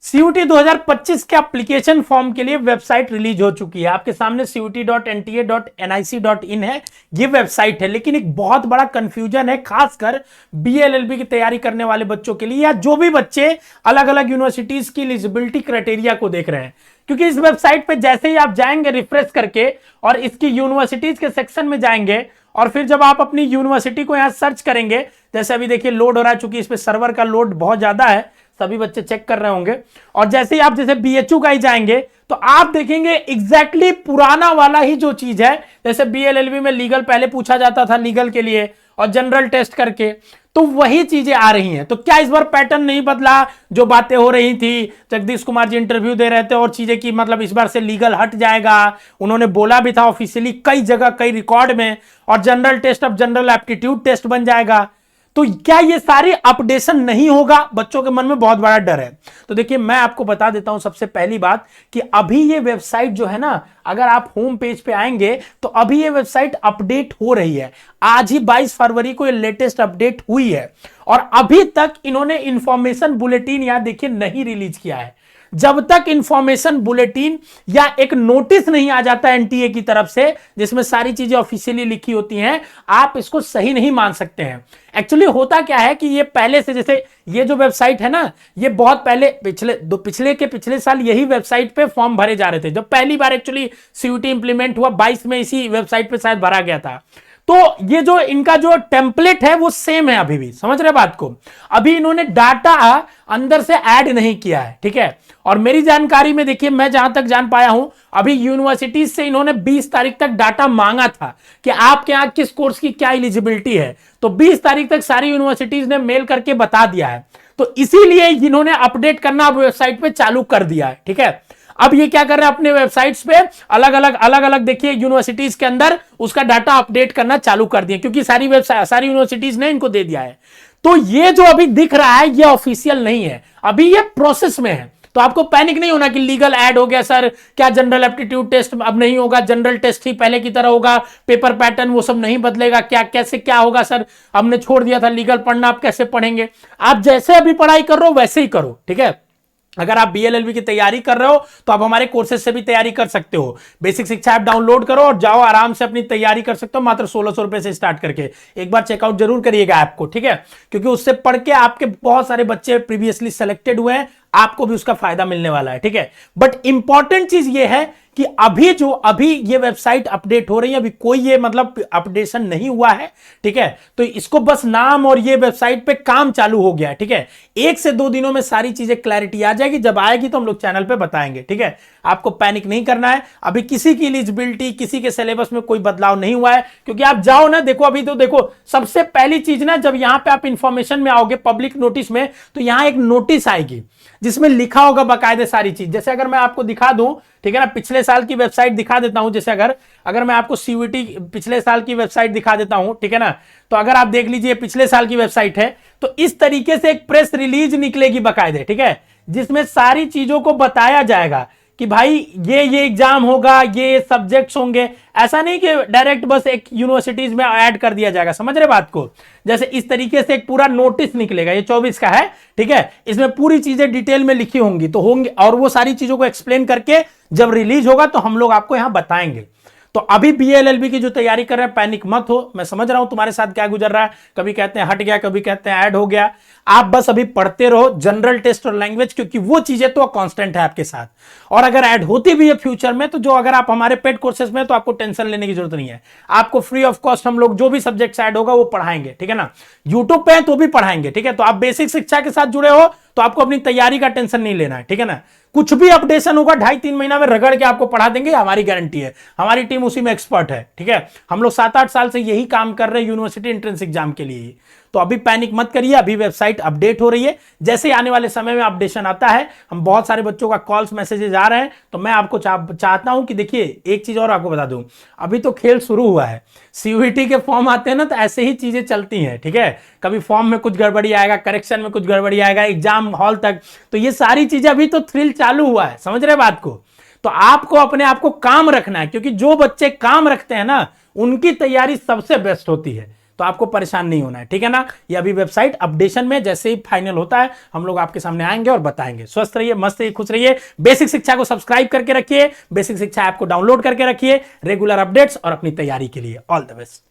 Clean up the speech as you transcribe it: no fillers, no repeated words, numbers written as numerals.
CUET 2025 के application form के लिए वेबसाइट रिलीज हो चुकी है। आपके सामने CUET.NTA.nic.in है, ये वेबसाइट है। लेकिन एक बहुत बड़ा कंफ्यूजन है, खासकर BLLB की तैयारी करने वाले बच्चों के लिए, या जो भी बच्चे अलग अलग यूनिवर्सिटीज की एलिजिबिलिटी क्राइटेरिया को देख रहे हैं। क्योंकि इस वेबसाइट पे जैसे ही आप जाएंगे रिफ्रेश करके और इसकी यूनिवर्सिटीज के सेक्शन में जाएंगे, और फिर जब आप अपनी यूनिवर्सिटी को यहां सर्च करेंगे, जैसे अभी देखिए लोड हो रहा है, चूंकि इस पे सर्वर का लोड बहुत ज्यादा है, सभी बच्चे चेक कर रहे होंगे। और जैसे ही आप जैसे BHU का ही जाएंगे तो आप देखेंगे एग्जैक्टली पुराना वाला ही जो चीज है, जैसे BLLB में लीगल पहले पूछा जाता था लीगल के लिए और जनरल टेस्ट करके, तो वही चीजें आ रही हैं। तो क्या इस बार पैटर्न नहीं बदला? जो बातें हो रही थी, जगदीश कुमार जी इंटरव्यू दे रहे थे और चीजें की मतलब इस बार से लीगल हट जाएगा, उन्होंने बोला भी था ऑफिशियली कई जगह कई रिकॉर्ड में, और जनरल टेस्ट अब जनरल एप्टीट्यूड टेस्ट बन जाएगा। तो क्या ये सारी अपडेशन नहीं होगा? बच्चों के मन में बहुत बड़ा डर है। तो देखिए मैं आपको बता देता हूं सबसे पहली बात कि अभी ये वेबसाइट जो है ना, अगर आप होम पेज पे आएंगे तो अभी ये वेबसाइट अपडेट हो रही है। आज ही 22 फरवरी को ये लेटेस्ट अपडेट हुई है और अभी तक इन्होंने इंफॉर्मेशन बुलेटिन यहां देखिए नहीं रिलीज किया है। जब तक इंफॉर्मेशन बुलेटिन या एक नोटिस नहीं आ जाता एनटीए की तरफ से जिसमें सारी चीजें ऑफिशियली लिखी होती हैं, आप इसको सही नहीं मान सकते हैं। एक्चुअली होता क्या है कि ये पहले से, जैसे ये जो वेबसाइट है ना, ये बहुत पहले पिछले साल यही वेबसाइट पे फॉर्म भरे जा रहे थे। जब पहली बार एक्चुअली CUET इंप्लीमेंट हुआ 22 में, इसी वेबसाइट पे शायद भरा गया था। तो ये जो इनका जो टेम्पलेट है वो सेम है अभी भी, समझ रहे बात को? अभी इन्होंने डाटा अंदर से ऐड नहीं किया है, ठीक है। और मेरी जानकारी में देखिए, मैं जहां तक जान पाया हूं, अभी यूनिवर्सिटीज से इन्होंने 20 तारीख तक डाटा मांगा था कि आपके यहां किस कोर्स की क्या एलिजिबिलिटी है। तो 20 तारीख तक सारी यूनिवर्सिटीज ने मेल करके बता दिया है। तो इसीलिए इन्होंने अपडेट करना अब वेबसाइट पे चालू कर दिया है, ठीक है। अब ये क्या कर रहे हैं, अपने वेबसाइट्स पे अलग अलग देखिए यूनिवर्सिटीज के अंदर उसका डाटा अपडेट करना चालू कर दिया, क्योंकि सारी यूनिवर्सिटीज ने इनको दे दिया है। तो ये जो अभी दिख रहा है ये ऑफिशियल नहीं है, अभी ये प्रोसेस में है। तो आपको पैनिक नहीं होना कि लीगल ऐड हो गया सर, क्या जनरल एप्टीट्यूड टेस्ट अब नहीं होगा, जनरल टेस्ट ही पहले की तरह होगा, पेपर पैटर्न वो सब नहीं बदलेगा, क्या कैसे क्या होगा सर, हमने छोड़ दिया था लीगल पढ़ना, आप कैसे पढ़ेंगे? आप जैसे अभी पढ़ाई कर रहे हो वैसे ही करो, ठीक है। अगर आप BLLB की तैयारी कर रहे हो तो आप हमारे कोर्सेज से भी तैयारी कर सकते हो। बेसिक शिक्षा ऐप डाउनलोड करो और जाओ, आराम से अपनी तैयारी कर सकते हो, मात्र 1600 रुपए से स्टार्ट करके। एक बार चेकआउट जरूर करिएगा ऐप को, ठीक है, क्योंकि उससे पढ़ के आपके बहुत सारे बच्चे प्रीवियसली सेलेक्टेड हुए हैं, आपको भी उसका फायदा मिलने वाला है, ठीक है। बट इंपॉर्टेंट चीज ये है कि अभी ये वेबसाइट अपडेट हो रही है, अभी कोई ये मतलब अपडेशन नहीं हुआ है, ठीक है। तो इसको बस नाम और ये वेबसाइट पे काम चालू हो गया है, ठीक है। 1 से 2 दिनों में सारी चीजें क्लैरिटी आ जाएगी, जब आएगी तो हम लोग चैनल पे बताएंगे, ठीक है। आपको पैनिक नहीं करना है, अभी किसी की एलिजिबिलिटी, किसी के सिलेबस में कोई बदलाव नहीं हुआ है। क्योंकि आप जाओ ना, देखो अभी तो देखो, सबसे पहली चीज ना, जब यहां पे आप इंफॉर्मेशन में आओगे पब्लिक नोटिस में, तो यहां एक नोटिस आएगी जिसमें लिखा होगा बाकायदे सारी चीज। जैसे अगर मैं आपको दिखा दूं, ठीक है ना, पिछले साल की वेबसाइट दिखा देता हूं। जैसे अगर मैं आपको CUET पिछले साल की वेबसाइट दिखा देता हूं, ठीक है ना, तो अगर आप देख लीजिए पिछले साल की वेबसाइट है, तो इस तरीके से एक प्रेस रिलीज निकलेगी बाकायदे, ठीक है, जिसमें सारी चीजों को बताया जाएगा कि भाई ये एग्जाम होगा, ये सब्जेक्ट्स होंगे। ऐसा नहीं कि डायरेक्ट बस एक यूनिवर्सिटीज में ऐड कर दिया जाएगा, समझ रहे बात को? जैसे इस तरीके से एक पूरा नोटिस निकलेगा, ये 24 का है, ठीक है। इसमें पूरी चीजें डिटेल में लिखी होंगी और वो सारी चीजों को एक्सप्लेन करके जब रिलीज होगा तो हम लोग आपको यहां बताएंगे। तो अभी BLLB की जो तैयारी कर रहे हैं, पैनिक मत हो। मैं समझ रहा हूं तुम्हारे साथ क्या गुजर रहा है, कभी कहते हैं हट गया, कभी कहते हैं ऐड हो गया। आप बस अभी पढ़ते रहो जनरल टेस्ट और लैंग्वेज, क्योंकि वो चीजें तो कांस्टेंट है आपके साथ। और अगर ऐड होती भी है फ्यूचर में, तो जो अगर आप हमारे पेड कोर्सेज में, तो आपको टेंशन लेने की जरूरत नहीं है। आपको फ्री ऑफ कॉस्ट हम लोग जो भी सब्जेक्ट ऐड होगा वो पढ़ाएंगे, ठीक है ना। यूट्यूब पे तो भी पढ़ाएंगे, ठीक है। तो आप बेसिक शिक्षा के साथ जुड़े हो तो आपको अपनी तैयारी का टेंशन नहीं लेना है, ठीक है ना। कुछ भी अपडेशन होगा 2.5-3 महीना में रगड़ के आपको पढ़ा देंगे, हमारी गारंटी है। हमारी टीम उसी में एक्सपर्ट है, ठीक है। हम लोग 7-8 साल से यही काम कर रहे हैं यूनिवर्सिटी एंट्रेंस एग्जाम के लिए। तो अभी पैनिक मत करिए, अभी वेबसाइट अपडेट हो रही है। जैसे ही आने वाले समय में अपडेशन आता है, हम बहुत सारे बच्चों का कॉल्स मैसेजेस आ रहे हैं, तो मैं आपको चाहता हूं कि देखिए एक चीज और आपको बता दूं, अभी तो खेल शुरू हुआ है। CUET के फॉर्म आते हैं ना, तो ऐसे ही चीजें चलती हैं, ठीक है। कभी फॉर्म में कुछ गड़बड़ी आएगा, करेक्शन में कुछ गड़बड़ी आएगा, एग्जाम हॉल तक, तो ये सारी चीजें अभी तो थ्रिल चालू हुआ है, समझ रहे बात को। तो आपको अपने आप को काम रखना है, क्योंकि जो बच्चे काम रखते हैं ना, उनकी तैयारी सबसे बेस्ट होती है। तो आपको परेशान नहीं होना है, ठीक है ना। ये अभी वेबसाइट अपडेशन में, जैसे ही फाइनल होता है हम लोग आपके सामने आएंगे और बताएंगे। स्वस्थ रहिए, मस्त रहिए, खुश रहिए। बेसिक शिक्षा को सब्सक्राइब करके रखिए, बेसिक शिक्षा ऐप को डाउनलोड करके रखिए रेगुलर अपडेट्स और अपनी तैयारी के लिए। All the best.